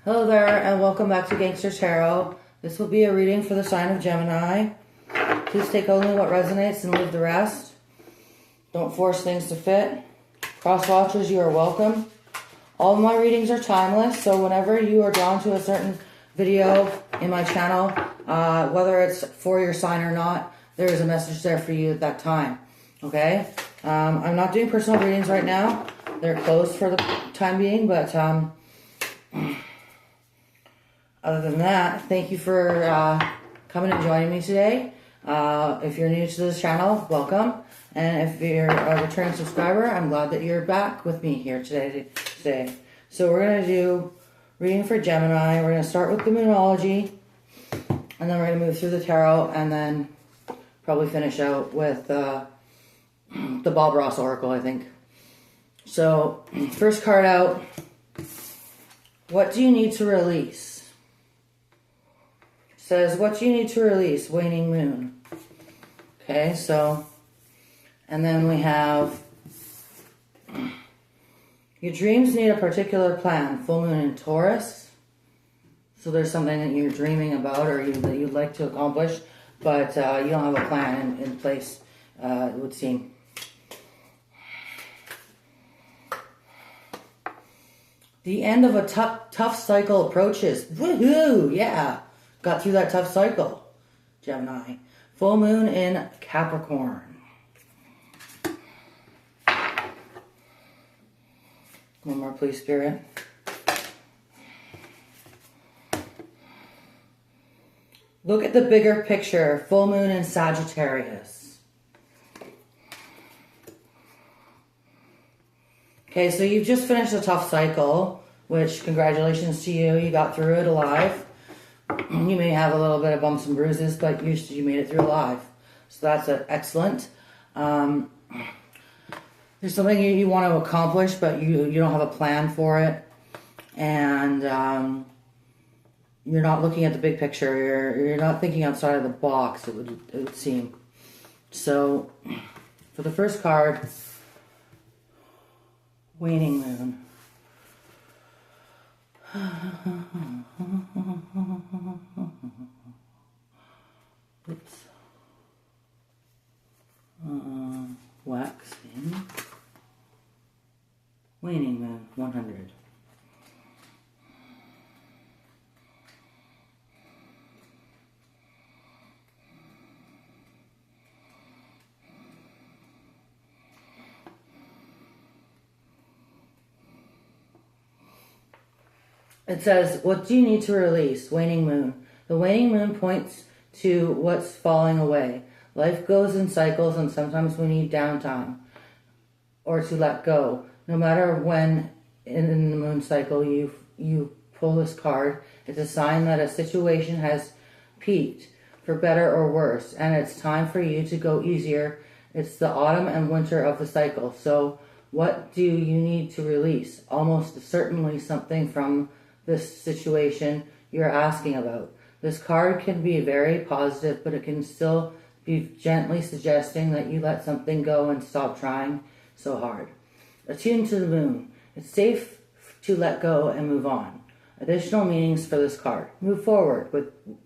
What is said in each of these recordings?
Hello there, and welcome back to Gangster Tarot. This will be a reading for the sign of Gemini. Please take only what resonates and leave the rest. Don't force things to fit. Cross watchers, you are welcome. All of my readings are timeless, so whenever you are drawn to a certain video in my channel, whether it's for your sign or not, there is a message there for you at that time. Okay? I'm not doing personal readings right now. They're closed for the time being, but other than that, thank you for coming and joining me today. If you're new to this channel, welcome. And if you're a returning subscriber, I'm glad that you're back with me here today. So we're going to do reading for Gemini. We're going to start with the Moonology, and then we're going to move through the Tarot, and then probably finish out with the Bob Ross Oracle, I think. So, first card out. What do you need to release? Says, what do you need to release? Waning Moon. Okay, so, and then we have, your dreams need a particular plan. Full Moon in Taurus. So there's something that you're dreaming about or that you'd like to accomplish, but you don't have a plan in place, it would seem. The end of a tough cycle approaches. Woohoo! Yeah! Got through that tough cycle, Gemini. Full Moon in Capricorn. One more, please, Spirit. Look at the bigger picture. Full Moon in Sagittarius. Okay, so you've just finished a tough cycle, which congratulations to you. You got through it alive. You may have a little bit of bumps and bruises, but you made it through alive. So that's excellent. There's something you want to accomplish, but you don't have a plan for it. And you're not looking at the big picture. You're not thinking outside of the box, it would seem. So, for the first card, Waning Moon. Oops. Waxing. Waning Moon, 100. It says, what do you need to release? Waning Moon. The waning moon points to what's falling away. Life goes in cycles, and sometimes we need downtime or to let go. No matter when in the moon cycle you pull this card, it's a sign that a situation has peaked, for better or worse, and it's time for you to go easier. It's the autumn and winter of the cycle. So what do you need to release? Almost certainly something from this situation you're asking about. This card can be very positive, but it can still be gently suggesting that you let something go and stop trying so hard. Attune to the moon. It's safe to let go and move on. Additional meanings for this card. Move forward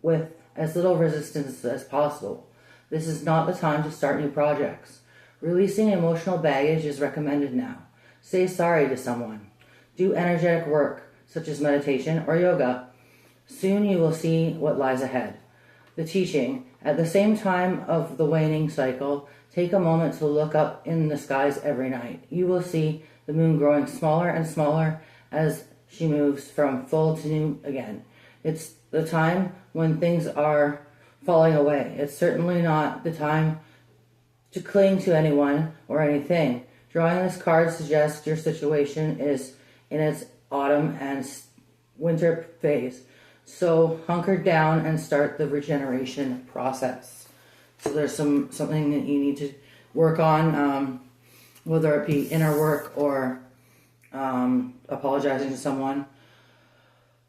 with as little resistance as possible. This is not the time to start new projects. Releasing emotional baggage is recommended now. Say sorry to someone. Do energetic work, such as meditation or yoga. Soon you will see what lies ahead. The teaching. At the same time of the waning cycle, take a moment to look up in the skies every night. You will see the moon growing smaller and smaller as she moves from full to new again. It's the time when things are falling away. It's certainly not the time to cling to anyone or anything. Drawing this card suggests your situation is in its autumn and winter phase. So hunker down and start the regeneration process. So there's something that you need to work on, whether it be inner work or apologizing to someone.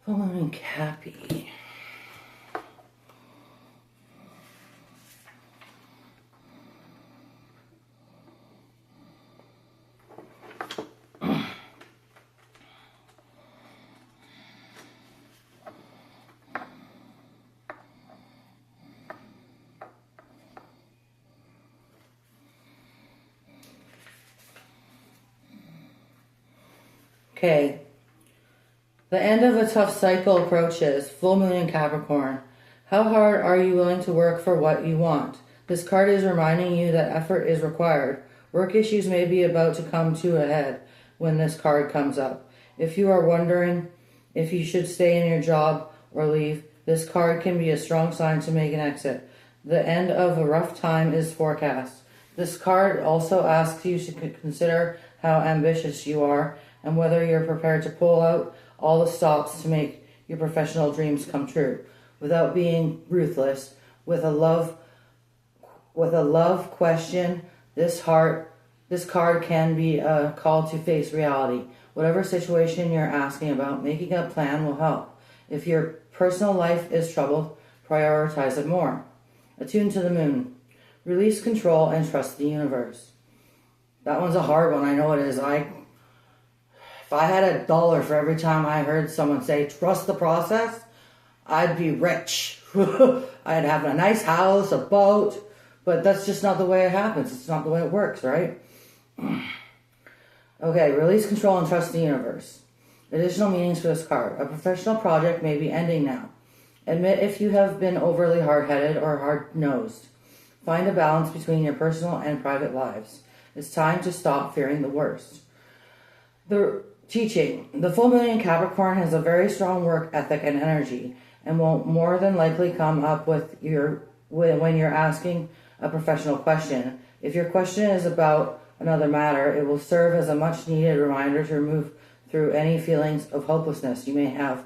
Following Cappy. Okay. The end of a tough cycle approaches. Full moon in Capricorn. How hard are you willing to work for what you want? This card is reminding you that effort is required. Work issues may be about to come to a head when this card comes up. If you are wondering if you should stay in your job or leave, this card can be a strong sign to make an exit. The end of a rough time is forecast. This card also asks you to consider how ambitious you are and whether you're prepared to pull out all the stops to make your professional dreams come true. Without being ruthless, with a love question, this card can be a call to face reality. Whatever situation you're asking about, making a plan will help. If your personal life is troubled, prioritize it more. Attune to the moon. Release control and trust the universe. That one's a hard one. I know it is. If I had $1 for every time I heard someone say, trust the process, I'd be rich. I'd have a nice house, a boat, but that's just not the way it happens. It's not the way it works, right? Okay, release control and trust the universe. Additional meanings for this card. A professional project may be ending now. Admit if you have been overly hard-headed or hard-nosed. Find a balance between your personal and private lives. It's time to stop fearing the worst. The teaching. The full moon in Capricorn has a very strong work ethic and energy and will more than likely come up when you're asking a professional question. If your question is about another matter, it will serve as a much-needed reminder to remove through any feelings of hopelessness you may have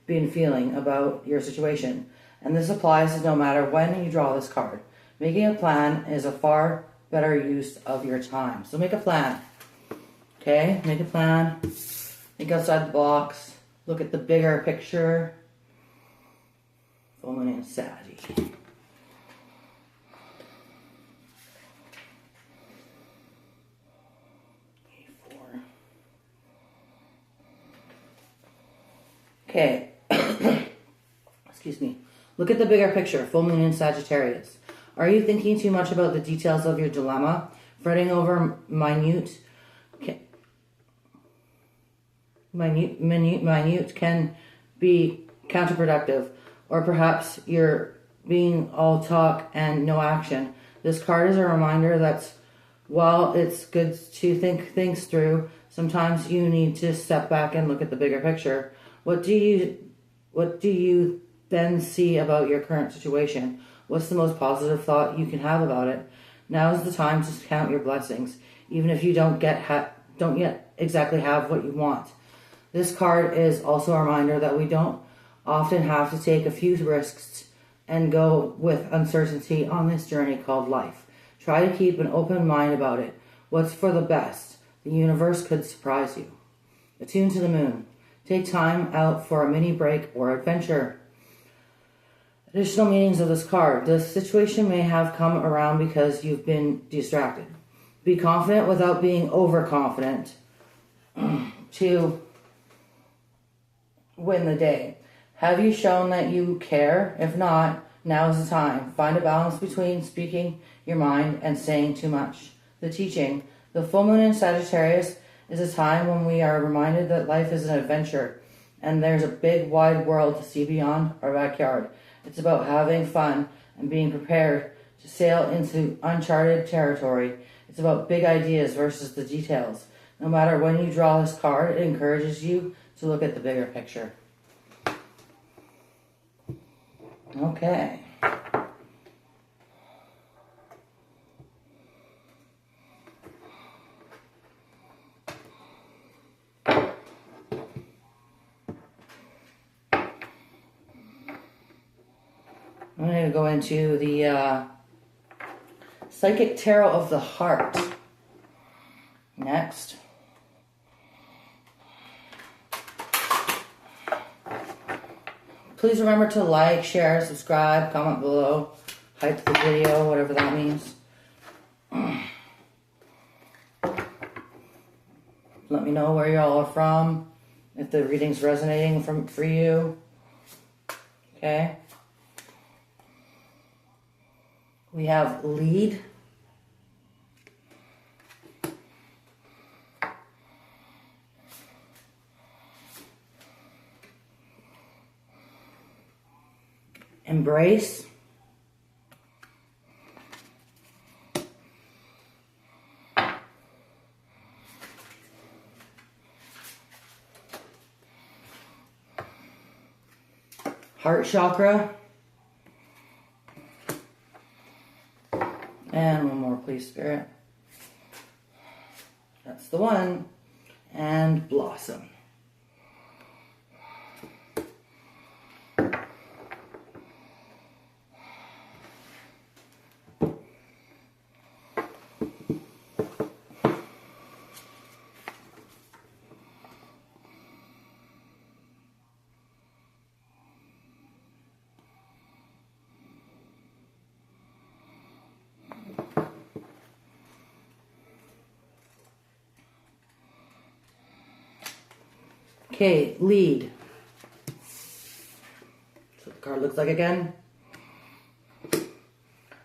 been feeling about your situation. And this applies no matter when you draw this card. Making a plan is a far better use of your time. So make a plan. Okay? Make a plan. Think outside the box. Look at the bigger picture. Full moon in Sagittarius. Okay. Excuse me. Look at the bigger picture. Full moon in Sagittarius. Are you thinking too much about the details of your dilemma? Fretting over minute can be counterproductive. Or perhaps you're being all talk and no action. This card is a reminder that while it's good to think things through, sometimes you need to step back and look at the bigger picture. What do you then see about your current situation? What's the most positive thought you can have about it? Now is the time to count your blessings, even if you don't yet exactly have what you want. This card is also a reminder that we don't often have to take a few risks and go with uncertainty on this journey called life. Try to keep an open mind about it. What's for the best? The universe could surprise you. Attune to the moon. Take time out for a mini break or adventure. Additional meanings of this card. The situation may have come around because you've been distracted. Be confident without being overconfident to win the day. Have you shown that you care? If not, now is the time. Find a balance between speaking your mind and saying too much. The teaching. The full moon in Sagittarius is a time when we are reminded that life is an adventure and there's a big wide world to see beyond our backyard. It's about having fun and being prepared to sail into uncharted territory. It's about big ideas versus the details. No matter when you draw this card, it encourages you to look at the bigger picture. Okay. I'm going to go into the Psychic Tarot of the Heart next. Please remember to like, share, subscribe, comment below, hype the video, whatever that means. Let me know where y'all are from, if the reading's resonating for you. Okay. We have lead. embrace, heart chakra, and one more, please, Spirit. That's the one. And blossom. Okay, lead. That's what the card looks like again.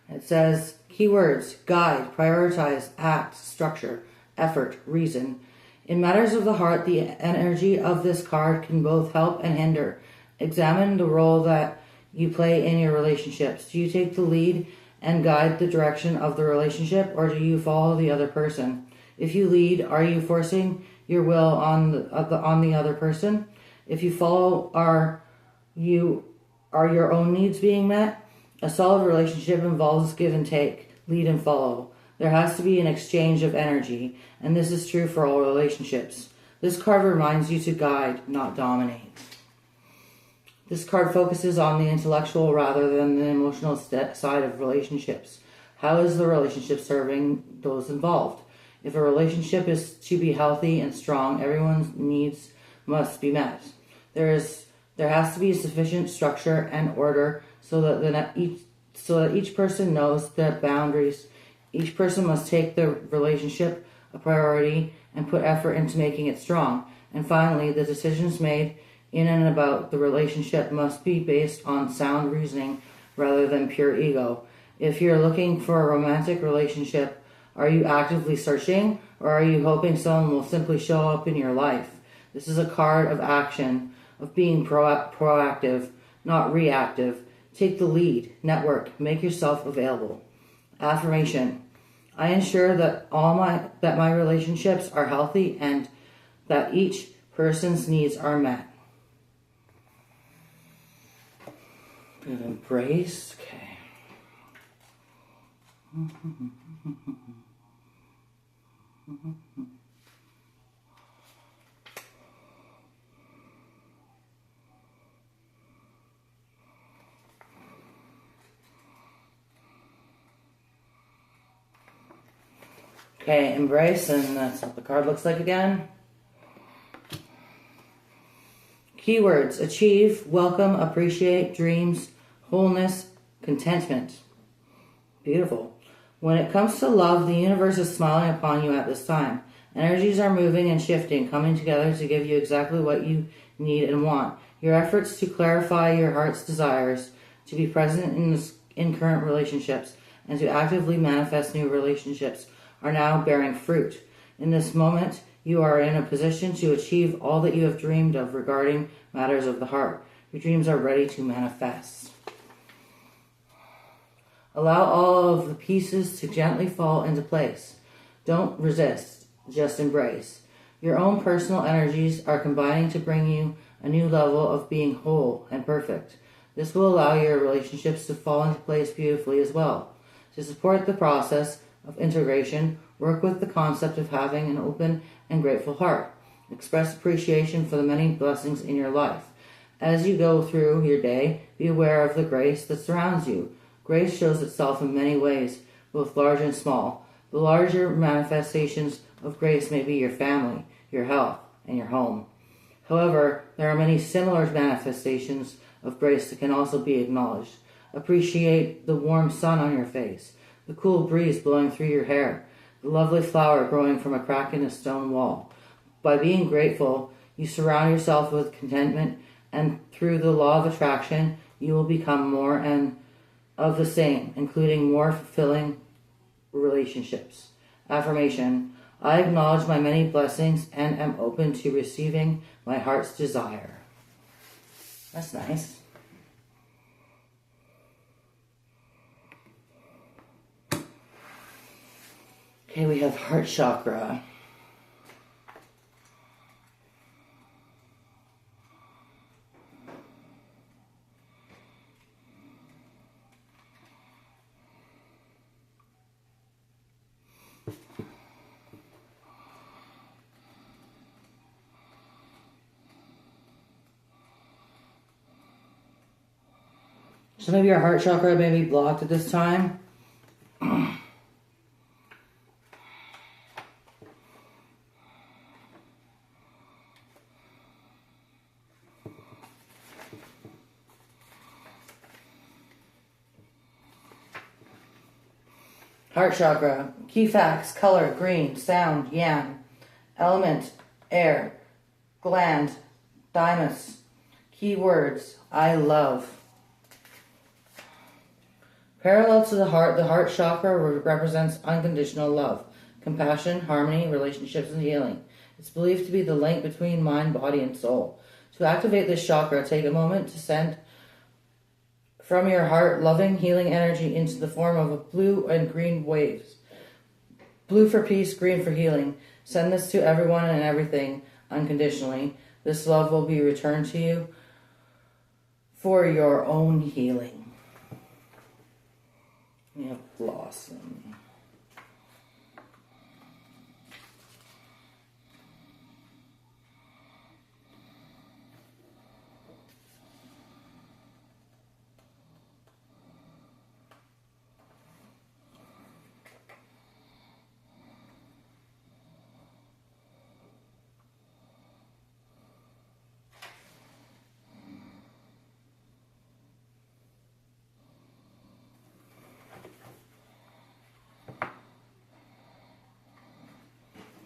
It says keywords: guide, prioritize, act, structure, effort, reason. In matters of the heart, the energy of this card can both help and hinder. Examine the role that you play in your relationships. Do you take the lead and guide the direction of the relationship, or do you follow the other person? If you lead, are you forcing your will on the other person? If you follow, are your own needs being met? A solid relationship involves give and take, lead and follow. There has to be an exchange of energy, and this is true for all relationships. This card reminds you to guide, not dominate. This card focuses on the intellectual rather than the emotional side of relationships. How is the relationship serving those involved? If a relationship is to be healthy and strong, everyone's needs must be met. There has to be sufficient structure and order so that each person knows their boundaries. Each person must take the relationship a priority and put effort into making it strong. And finally, the decisions made in and about the relationship must be based on sound reasoning rather than pure ego. If you're looking for a romantic relationship, are you actively searching, or are you hoping someone will simply show up in your life? This is a card of action, of being proactive, not reactive. Take the lead, network, make yourself available. Affirmation: I ensure that my relationships are healthy and that each person's needs are met. Good embrace. Okay. Okay, embrace, and that's what the card looks like again. Keywords: achieve, welcome, appreciate, dreams, wholeness, contentment. Beautiful. When it comes to love, the universe is smiling upon you at this time. Energies are moving and shifting, coming together to give you exactly what you need and want. Your efforts to clarify your heart's desires, to be present in current relationships, and to actively manifest new relationships are now bearing fruit. In this moment, you are in a position to achieve all that you have dreamed of regarding matters of the heart. Your dreams are ready to manifest. Allow all of the pieces to gently fall into place. Don't resist, just embrace. Your own personal energies are combining to bring you a new level of being whole and perfect. This will allow your relationships to fall into place beautifully as well. To support the process of integration, work with the concept of having an open and grateful heart. Express appreciation for the many blessings in your life. As you go through your day, be aware of the grace that surrounds you. Grace shows itself in many ways, both large and small. The larger manifestations of grace may be your family, your health, and your home. However, there are many similar manifestations of grace that can also be acknowledged. Appreciate the warm sun on your face, the cool breeze blowing through your hair, the lovely flower growing from a crack in a stone wall. By being grateful, you surround yourself with contentment, and through the law of attraction, you will become more and of the same, including more fulfilling relationships. Affirmation: I acknowledge my many blessings and am open to receiving my heart's desire. That's nice. Okay, we have heart chakra. So maybe your heart chakra may be blocked at this time. Heart chakra. Key facts: color, green, sound, yang. Element, air. Gland, thymus. Key words, I love. Parallel to the heart chakra represents unconditional love, compassion, harmony, relationships, and healing. It's believed to be the link between mind, body, and soul. To activate this chakra, take a moment to send from your heart loving, healing energy into the form of blue and green waves. Blue for peace, green for healing. Send this to everyone and everything unconditionally. This love will be returned to you for your own healing. We have blossom.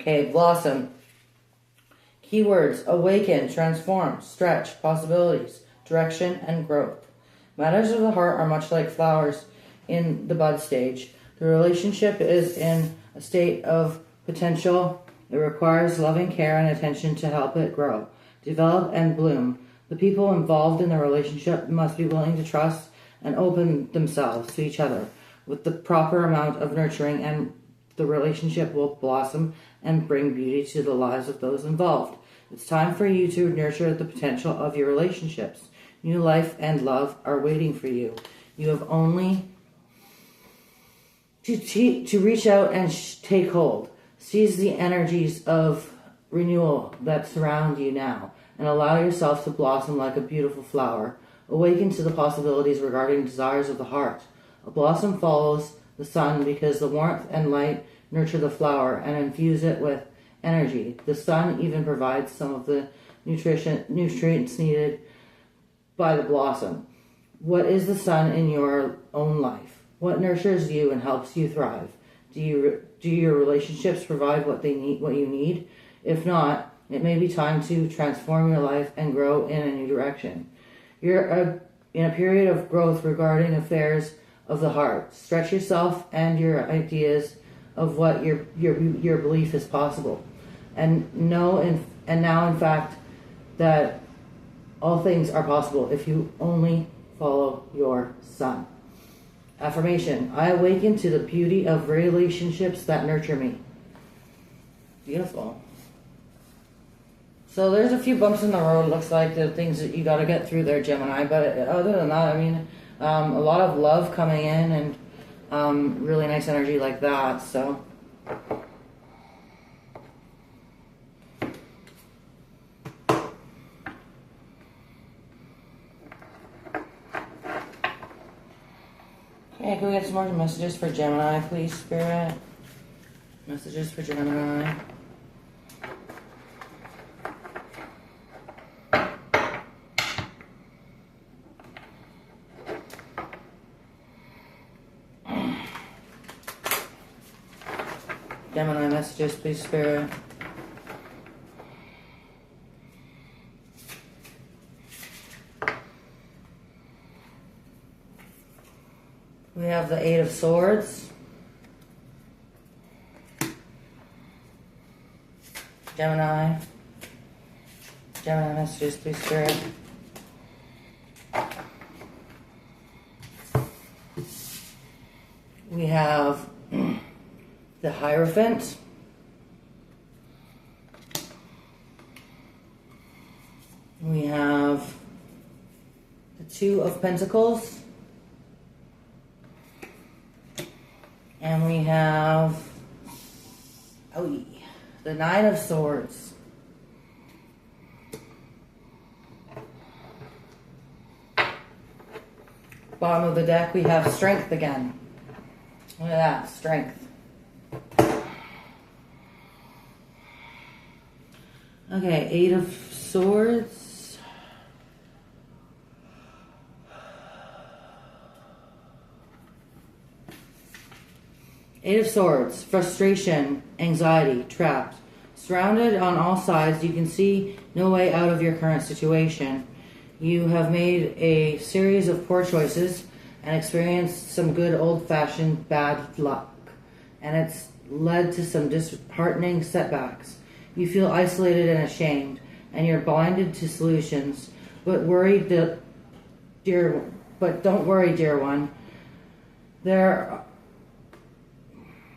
Okay, blossom. Keywords: awaken, transform, stretch, possibilities, direction, and growth. Matters of the heart are much like flowers in the bud stage. The relationship is in a state of potential. It requires loving care and attention to help it grow, develop, and bloom. The people involved in the relationship must be willing to trust and open themselves to each other with the proper amount of nurturing, and the relationship will blossom and bring beauty to the lives of those involved. It's time for you to nurture the potential of your relationships. New life and love are waiting for you. You have only to reach out and take hold. Seize the energies of renewal that surround you now and allow yourself to blossom like a beautiful flower. Awaken to the possibilities regarding desires of the heart. A blossom follows the sun because the warmth and light nurture the flower and infuse it with energy. The sun even provides some of the nutrients needed by the blossom. What is the sun in your own life? What nurtures you and helps you thrive? Do your relationships provide what you need? If not, it may be time to transform your life and grow in a new direction. You're in a period of growth regarding affairs of the heart. Stretch yourself and your ideas of what your belief is possible, and now in fact that all things are possible if you only follow your sun. Affirmation: I awaken to the beauty of relationships that nurture me. Beautiful. So there's a few bumps in the road, looks like, the things that you got to get through there, Gemini, but other than that, I mean, a lot of love coming in and really nice energy like that, so. Okay, can we get some more messages for Gemini, please, Spirit? Messages for Gemini. Gemini messages, please, Spirit. We have the Eight of Swords. Gemini. Gemini messages, please, Spirit. We have the Hierophant. We have the Two of Pentacles. And we have the Nine of Swords. Bottom of the deck, we have Strength again. Look at that, Strength. Okay, Eight of Swords. Eight of Swords, frustration, anxiety, trapped. Surrounded on all sides, you can see no way out of your current situation. You have made a series of poor choices and experienced some good old-fashioned bad luck, and it's led to some disheartening setbacks. You feel isolated and ashamed, and you're blinded to solutions. But don't worry, dear one. There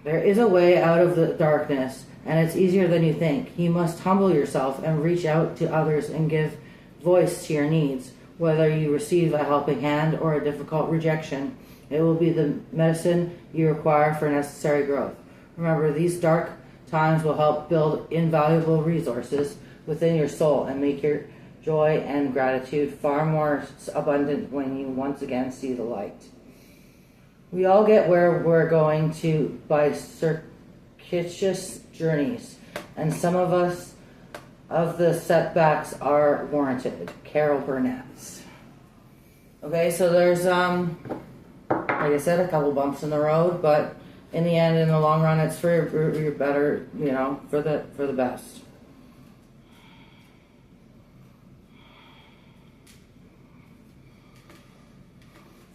is a way out of the darkness, and it's easier than you think. You must humble yourself and reach out to others and give voice to your needs. Whether you receive a helping hand or a difficult rejection, it will be the medicine you require for necessary growth. Remember, these dark times will help build invaluable resources within your soul and make your joy and gratitude far more abundant when you once again see the light. We all get where we're going to by circuitous journeys, and some of us of the setbacks are warranted. Carol Burnett. Okay, so there's like I said, a couple bumps in the road, but in the end, in the long run, it's for your better, for the best.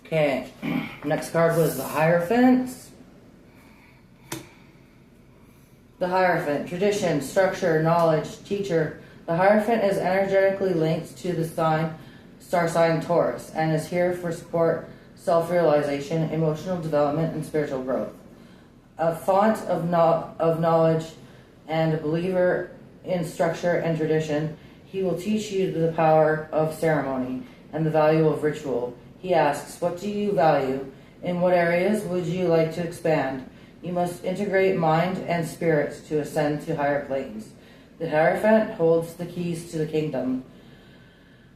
Okay, next card was the Hierophant. The Hierophant, tradition, structure, knowledge, teacher. The Hierophant is energetically linked to the star sign Taurus, and is here for support, self-realization, emotional development, and spiritual growth. A font of knowledge and a believer in structure and tradition, he will teach you the power of ceremony and the value of ritual. He asks, what do you value? In what areas would you like to expand? You must integrate mind and spirit to ascend to higher planes. The Hierophant holds the keys to the kingdom.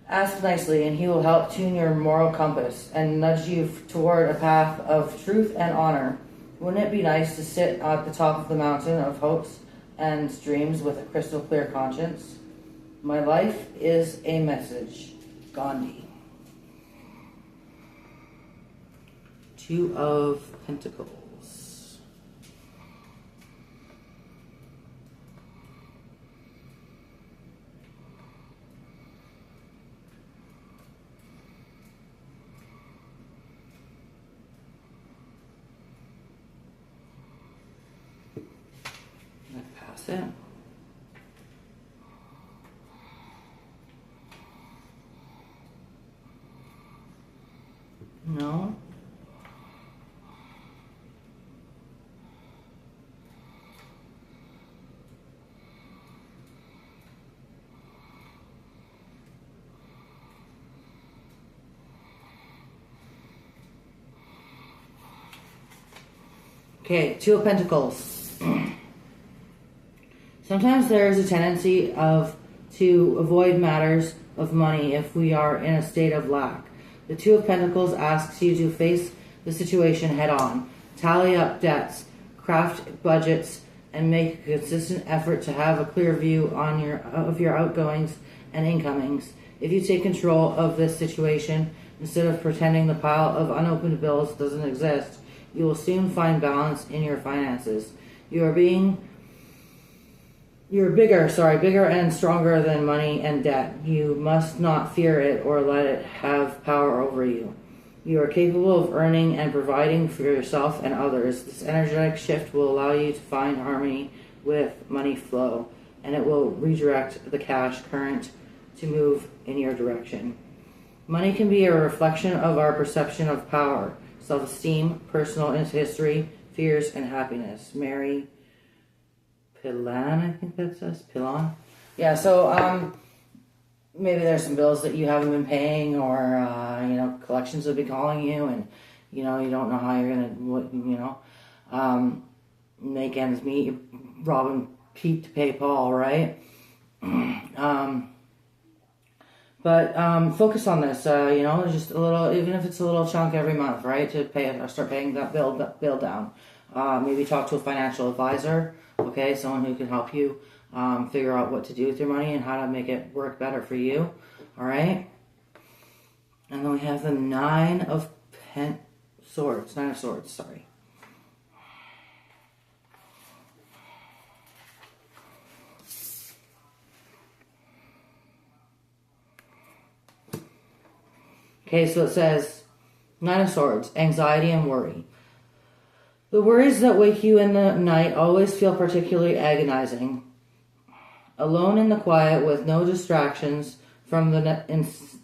Ask nicely, and he will help tune your moral compass and nudge you toward a path of truth and honor. Wouldn't it be nice to sit at the top of the mountain of hopes and dreams with a crystal clear conscience? My life is a message. Gandhi. Two of Pentacles. Pass it. No. Okay, Two of Pentacles. Sometimes there is a tendency to avoid matters of money if we are in a state of lack. The Two of Pentacles asks you to face the situation head on, tally up debts, craft budgets, and make a consistent effort to have a clear view of your outgoings and incomings. If you take control of this situation instead of pretending the pile of unopened bills doesn't exist, you will soon find balance in your finances. You're bigger and stronger than money and debt. You must not fear it or let it have power over you. You are capable of earning and providing for yourself and others. This energetic shift will allow you to find harmony with money flow, and it will redirect the cash current to move in your direction. Money can be a reflection of our perception of power, self-esteem, personal history, fears, and happiness. Mary Pilan, I think that says. Pilan? Yeah, so maybe there's some bills that you haven't been paying, or, collections have been calling you, and, you don't know how you're going to, make ends meet. Robbing Pete to pay Paul, right? But focus on this, just a little, even if it's a little chunk every month, right, to pay it or start paying that bill down. Maybe talk to a financial advisor, okay, someone who can help you figure out what to do with your money and how to make it work better for you, all right? And then we have the Nine of Swords, sorry. Okay, so it says, Nine of Swords, anxiety and worry. The worries that wake you in the night always feel particularly agonizing. Alone in the quiet with no distractions from the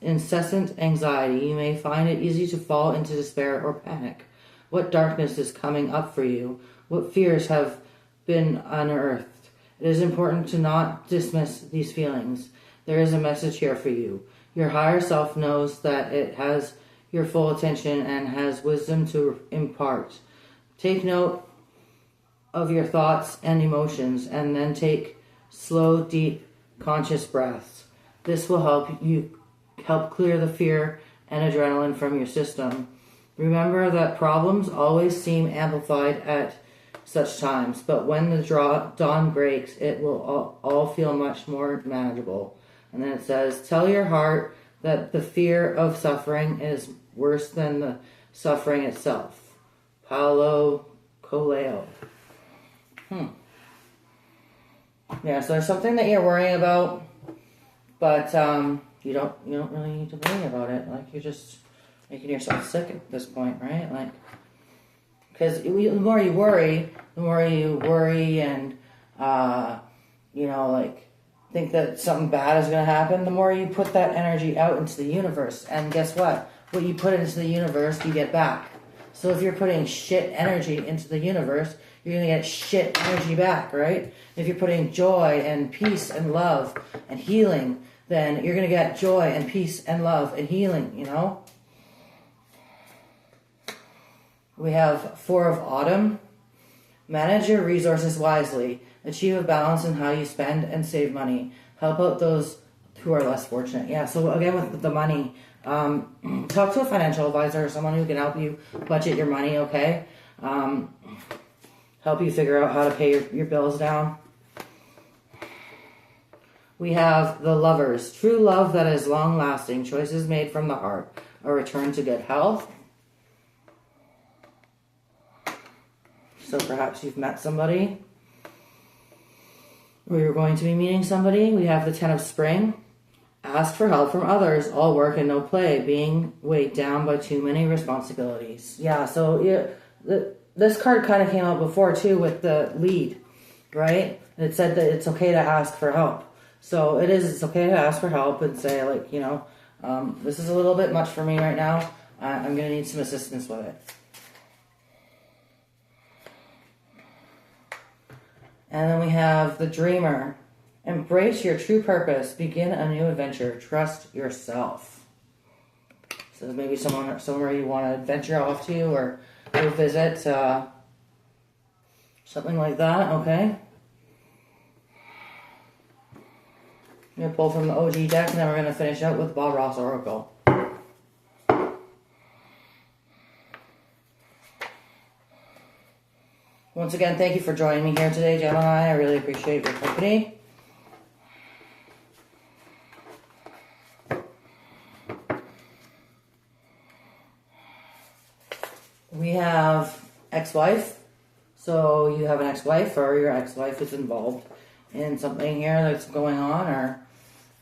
incessant anxiety, you may find it easy to fall into despair or panic. What darkness is coming up for you? What fears have been unearthed? It is important to not dismiss these feelings. There is a message here for you. Your higher self knows that it has your full attention and has wisdom to impart. Take note of your thoughts and emotions, and then take slow, deep, conscious breaths. This will help clear the fear and adrenaline from your system. Remember that problems always seem amplified at such times, but when the dawn breaks, it will all feel much more manageable. And then it says, tell your heart that the fear of suffering is worse than the suffering itself. Paulo Coelho. Yeah, so there's something that you're worrying about, but you don't really need to worry about it. Like, you're just making yourself sick at this point, right? Like, because the more you worry and think that something bad is going to happen, the more you put that energy out into the universe. And guess what? What you put into the universe, you get back. So if you're putting shit energy into the universe, you're going to get shit energy back, right? If you're putting joy and peace and love and healing, then you're going to get joy and peace and love and healing, We have Four of Autumn. Manage your resources wisely. Achieve a balance in how you spend and save money. Help out those who are less fortunate. Yeah, so again with the money, talk to a financial advisor or someone who can help you budget your money, okay? Help you figure out how to pay your bills down. We have the Lovers. True love that is long-lasting. Choices made from the heart. A return to good health. So perhaps you've met somebody, or you're going to be meeting somebody. We have the Ten of Spring. Ask for help from others. All work and no play. Being weighed down by too many responsibilities. Yeah, so this card kind of came out before too with the lead, right? It said that it's okay to ask for help. So it's okay to ask for help and say, like, this is a little bit much for me right now. I'm going to need some assistance with it. And then we have the Dreamer. Embrace your true purpose. Begin a new adventure. Trust yourself. So maybe somewhere you want to venture off to or go visit. Something like that, okay? I'm going to pull from the OG deck, and then we're going to finish up with Bob Ross Oracle. Once again, thank you for joining me here today, Gemini. I really appreciate your company. We have ex-wife. So you have an ex-wife, or your ex-wife is involved in something here that's going on, or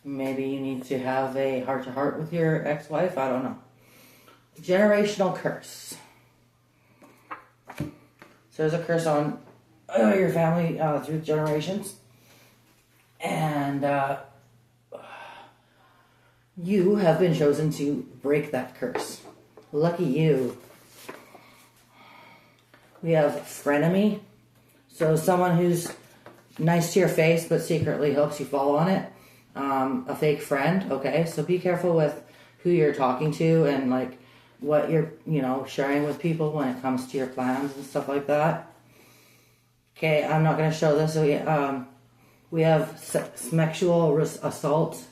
maybe you need to have a heart-to-heart with your ex-wife. I don't know. Generational curse. So there's a curse on your family through generations. And you have been chosen to break that curse. Lucky you. We have frenemy. So someone who's nice to your face but secretly hopes you fall on it. A fake friend, okay? So be careful with who you're talking to and like what you're, sharing with people when it comes to your plans and stuff like that. Okay, I'm not going to show this. So we have sexual assault.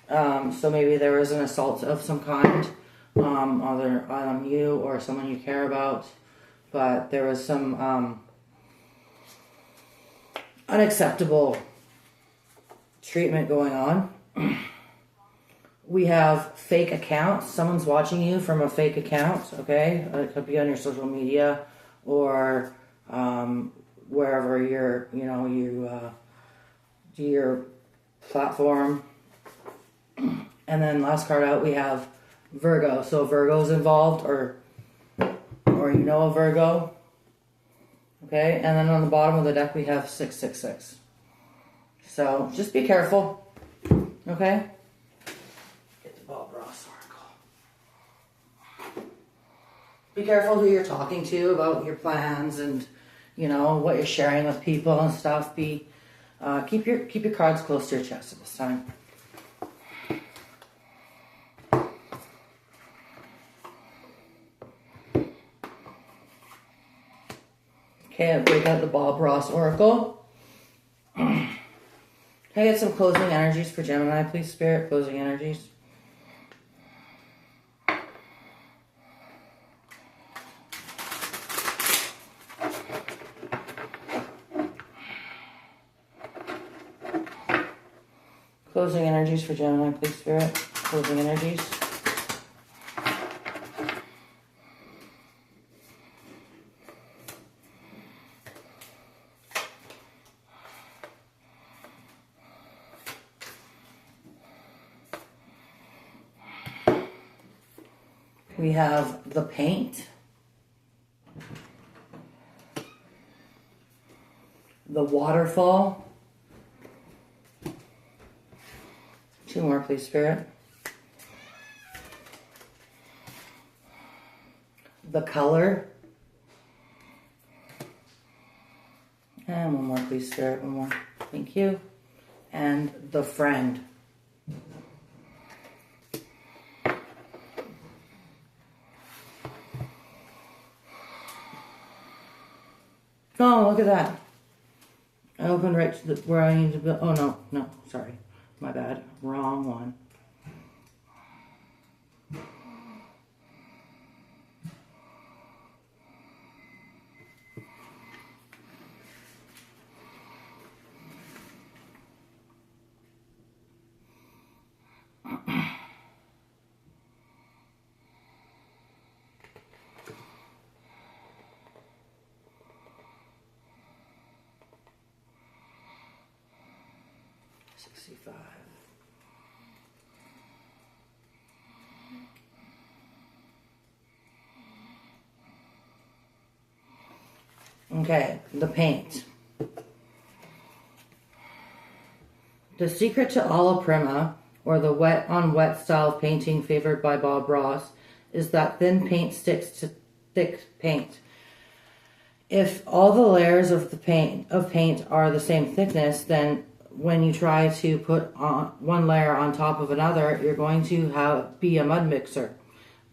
So maybe there was an assault of some kind, either on you or someone you care about, but there was some unacceptable treatment going on. We have fake accounts. Someone's watching you from a fake account, okay? It could be on your social media or wherever you do your platform. And then last card out, we have Virgo. So Virgo's involved or a Virgo. Okay, and then on the bottom of the deck, we have 666. So just be careful, okay? Get the Bob Ross oracle. Be careful who you're talking to about your plans and, what you're sharing with people and stuff. Keep your cards close to your chest at this time. Okay, I break out the Bob Ross oracle. Can I get some closing energies for Gemini, please, Spirit? Closing energies. Closing energies for Gemini, please, Spirit. Closing energies. We have the paint, the waterfall. Two more, please, Spirit. The color. And one more, please, Spirit. One more. Thank you. And the friend. Oh, look at that. I opened right to where I need to be. Oh, no, sorry. My bad. Wrong one. Okay, the paint. The secret to alla prima, or the wet on wet style of painting favored by Bob Ross, is that thin paint sticks to thick paint. If all the layers of paint are the same thickness, then when you try to put on one layer on top of another, you're going to be a mud mixer,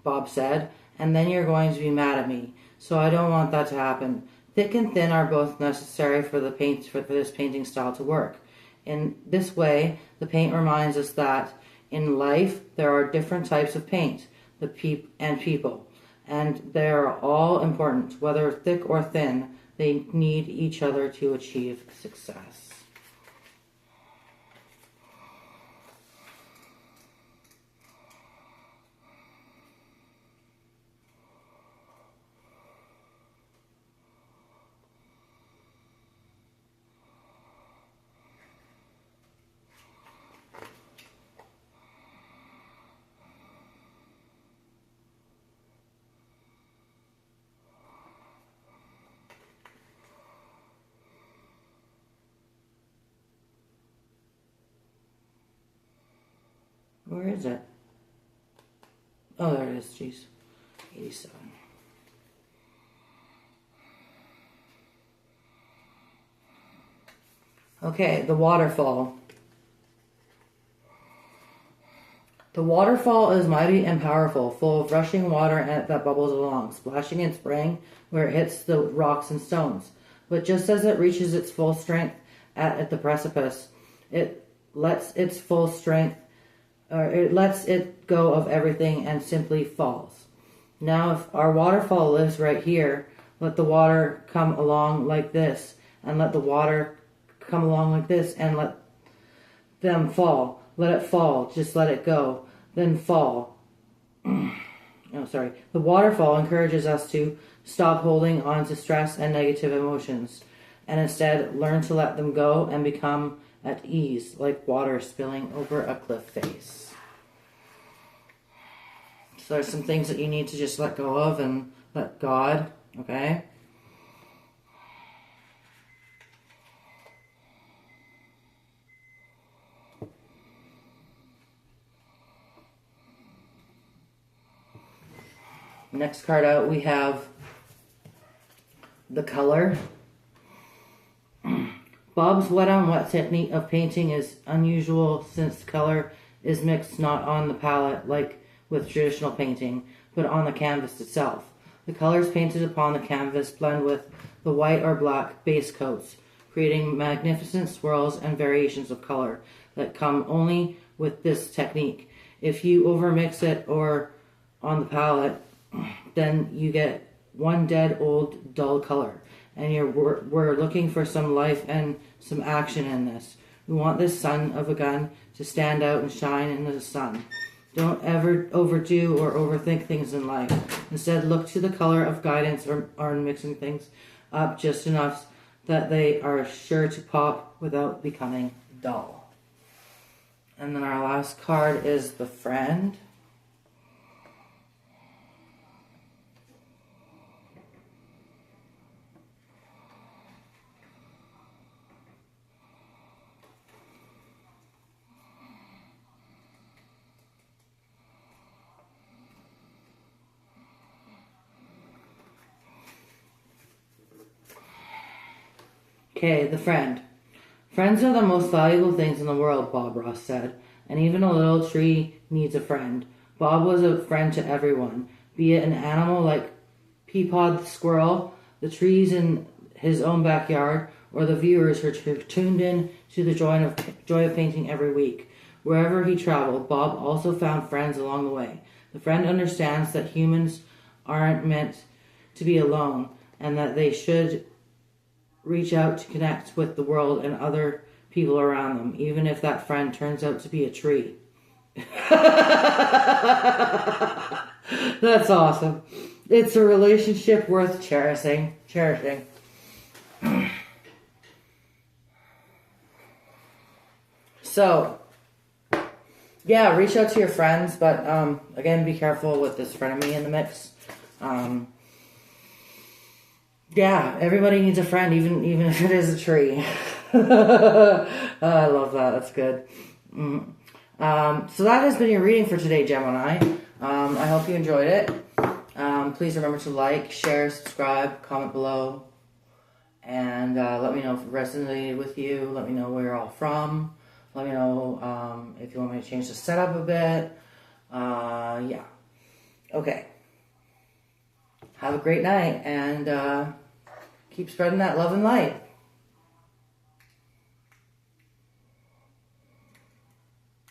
Bob said, and then you're going to be mad at me. So I don't want that to happen. Thick and thin are both necessary for this painting style to work. In this way, the paint reminds us that in life there are different types of paint, and people, and they are all important, whether thick or thin. They need each other to achieve success. Where is it? Oh, there it is. Jeez. 87. Okay, the waterfall. The waterfall is mighty and powerful, full of rushing water that bubbles along, splashing and spraying where it hits the rocks and stones. But just as it reaches its full strength at the precipice, it lets its full strength, or it lets it go of everything and simply falls. Now, if our waterfall lives right here, let the water come along like this, and let the water come along like this, and let them fall. Let it fall. Just let it go. Then fall. The waterfall encourages us to stop holding on to stress and negative emotions, and instead learn to let them go and become at ease, like water spilling over a cliff face. So there's some things that you need to just let go of and let God, okay? Next card out, we have the color. Bob's wet-on-wet technique of painting is unusual since color is mixed not on the palette like with traditional painting, but on the canvas itself. The colors painted upon the canvas blend with the white or black base coats, creating magnificent swirls and variations of color that come only with this technique. If you overmix it or on the palette, then you get one dead old dull color. And we're looking for some life and some action in this. We want this son of a gun to stand out and shine in the sun. Don't ever overdo or overthink things in life. Instead, look to the color of guidance or mixing things up just enough that they are sure to pop without becoming dull. And then our last card is the Friend. Okay, the Friend. Friends are the most valuable things in the world, Bob Ross said, and even a little tree needs a friend. Bob was a friend to everyone, be it an animal like Peapod the squirrel, the trees in his own backyard, or the viewers who are tuned in to the joy of painting every week. Wherever he traveled, Bob also found friends along the way. The Friend understands that humans aren't meant to be alone, and that they should reach out to connect with the world and other people around them, even if that friend turns out to be a tree. That's awesome. It's a relationship worth cherishing. So, yeah, reach out to your friends, but again, be careful with this frenemy in the mix. Yeah, everybody needs a friend, even if it is a tree. I love that. That's good. So that has been your reading for today, Gemini. I hope you enjoyed it. Please remember to like, share, subscribe, comment below, and let me know if it resonated with you. Let me know where you're all from. Let me know if you want me to change the setup a bit. Yeah. Okay. Have a great night, and keep spreading that love and light.